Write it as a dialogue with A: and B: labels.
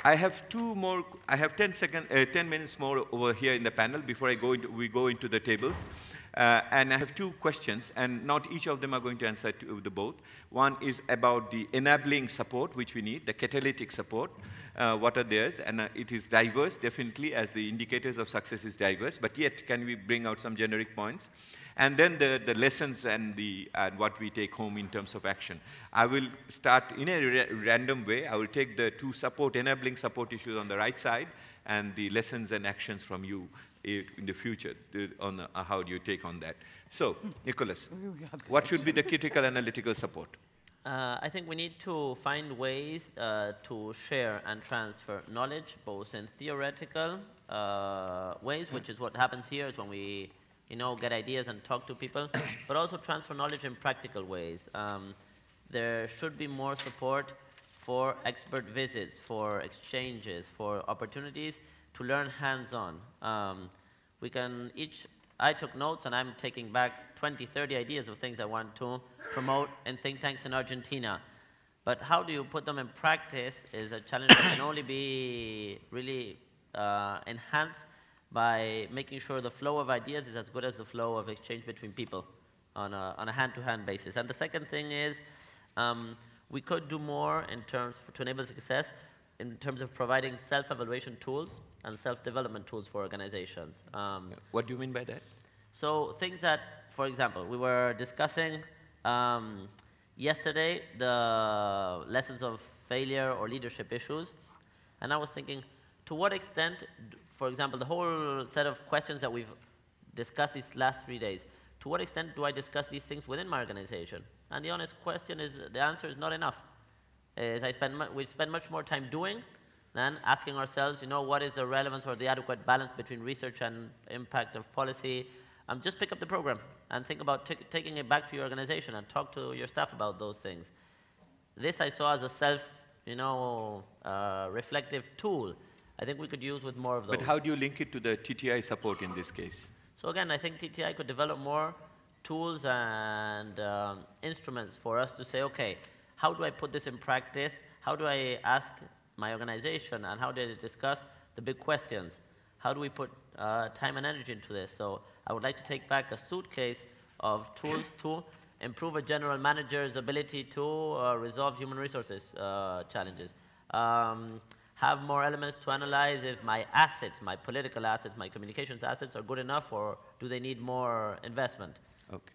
A: I have 10 minutes more over here in the panel before we go into the tables. And I have 2 questions, and not each of them are going to answer to the both. One is about the enabling support, which we need, the catalytic support. What are theirs? And it is diverse, definitely, as the indicators of success is diverse. But yet, can we bring out some generic points? And then the lessons and what we take home in terms of action. I will start in a random way. I will take the 2 enabling support issues on the right side, and the lessons and actions from you in the future on how do you take on that. So, Nicolás, what should be the critical analytical support?
B: I think we need to find ways to share and transfer knowledge, both in theoretical ways, which is what happens here, is when we get ideas and talk to people, but also transfer knowledge in practical ways. There should be more support for expert visits, for exchanges, for opportunities to learn hands-on. I took notes, and I'm taking back 20, 30 ideas of things I want to promote in think tanks in Argentina. But how do you put them in practice is a challenge that can only be really enhanced by making sure the flow of ideas is as good as the flow of exchange between people on a hand-to-hand basis. And the second thing is we could do more to enable success in terms of providing self-evaluation tools and self-development tools for organizations.
A: What do you mean by that?
B: So things that, for example, we were discussing yesterday the lessons of failure or leadership issues, and I was thinking, to what extent, for example, the whole set of questions that we've discussed these last 3 days, to what extent do I discuss these things within my organization? And the honest the answer is not enough. We spend much more time doing than asking ourselves, what is the relevance or the adequate balance between research and impact of policy. Just pick up the program and think about taking it back to your organization and talk to your staff about those things. This I saw as a reflective tool. I think we could use with more of those.
A: But how do you link it to the TTI support in this case?
B: So again, I think TTI could develop more tools and instruments for us to say, okay, how do I put this in practice? How do I ask my organization, and how do I discuss the big questions? How do we put time and energy into this? So I would like to take back a suitcase of tools to improve a general manager's ability to resolve human resources challenges. Have more elements to analyze if my assets, my political assets, my communications assets are good enough, or do they need more investment?
A: Okay.